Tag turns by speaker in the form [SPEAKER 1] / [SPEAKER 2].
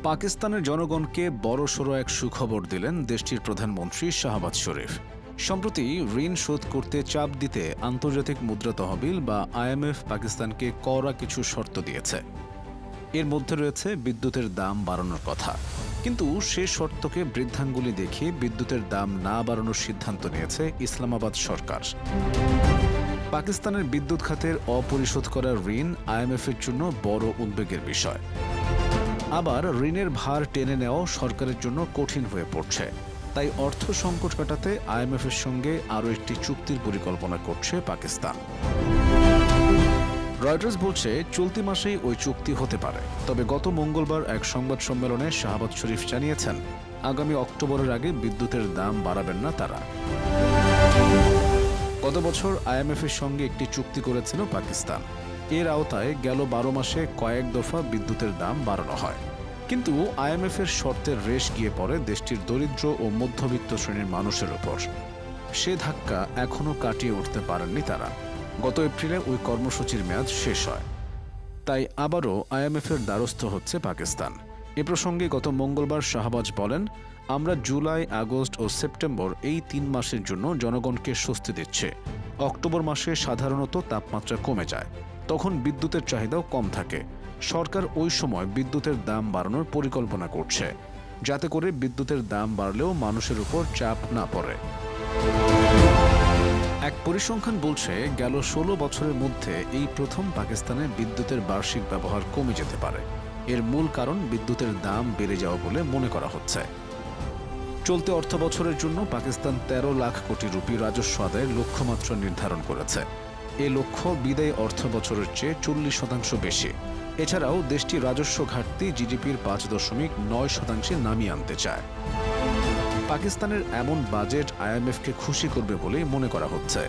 [SPEAKER 1] পাকিস্তানের জনগণকে বড়সড় এক সুখবর দিলেন দেশটির প্রধানমন্ত্রী শাহবাজ শরীফ। সম্প্রতি ঋণ শোধ করতে চাপ দিতে আন্তর্জাতিক মুদ্রা তহবিল বা আইএমএফ পাকিস্তানকে কড়া কিছু শর্ত দিয়েছে। এর মধ্যে রয়েছে বিদ্যুতের দাম বাড়ানোর কথা, কিন্তু সে শর্তকে বৃদ্ধাঙ্গুলি দেখিয়ে বিদ্যুতের দাম না বাড়ানোর সিদ্ধান্ত নিয়েছে ইসলামাবাদ সরকার। পাকিস্তানের বিদ্যুৎ খাতের অপরিশোধ করা ঋণ আইএমএফের জন্য বড় উদ্বেগের বিষয়। আবার ঋণের ভার টেনে নেওয়াও সরকারের জন্য কঠিন হয়ে পড়ছে। তাই অর্থ সংকট কাটাতে আইএমএফের সঙ্গে আরও একটি চুক্তির পরিকল্পনা করছে পাকিস্তান। রয়টার্স বলছে চলতি মাসেই ওই চুক্তি হতে পারে। তবে গত মঙ্গলবার এক সংবাদ সম্মেলনে শাহবাজ শরীফ জানিয়েছেন, আগামী অক্টোবরের আগে বিদ্যুতের দাম বাড়াবেন না তারা। গত বছর আইএমএফের সঙ্গে একটি চুক্তি করেছিল পাকিস্তান। এর আওতায় গেল 12 মাসে কয়েক দফা বিদ্যুতের দাম বাড়ানো হয়, কিন্তু আইএমএফের শর্তের রেশ গিয়ে পড়ে দেশটির দরিদ্র ও মধ্যবিত্ত শ্রেণীর মানুষের উপর। সে ধাক্কা এখনও কাটিয়ে উঠতে পারেননি তারা। গত এপ্রিলে ওই কর্মসূচির মেয়াদ শেষ হয়। তাই আবারও আইএমএফের দ্বারস্থ হচ্ছে পাকিস্তান। এ প্রসঙ্গে গত মঙ্গলবার শাহবাজ বলেন, আমরা জুলাই, আগস্ট ও সেপ্টেম্বর এই 3 মাসের জন্য জনগণকে স্বস্তি দিচ্ছে। অক্টোবর মাসে সাধারণত তাপমাত্রা কমে যায়, তখন বিদ্যুতের চাহিদাও কম থাকে। সরকার ওই সময় বিদ্যুতের দাম বাড়ানোর পরিকল্পনা করছে, যাতে করে বিদ্যুতের দাম বাড়লেও মানুষের উপর চাপ না পড়ে। এক পরিসংখ্যান বলছে গেল 16 বছরের মধ্যে এই প্রথম পাকিস্তানে বিদ্যুতের বার্ষিক ব্যবহার কমে যেতে পারে। এর মূল কারণ বিদ্যুতের দাম বেড়ে যাওয়া বলে মনে করা হচ্ছে। চলতি অর্থ বছরের জন্য পাকিস্তান 13 লাখ কোটি রুপি রাজস্ব আদায়ের লক্ষ্যমাত্রা নির্ধারণ করেছে। এ লক্ষ্য বিদায়ী অর্থ বছরের চেয়ে 40% বেশি। এছাড়াও দেশটি রাজস্ব ঘাটতি জিডিপির 5.9% নামিয়ে আনতে চায়। পাকিস্তানের এমন বাজেট আইএমএফকে খুশি করবে বলেই মনে করা হচ্ছে।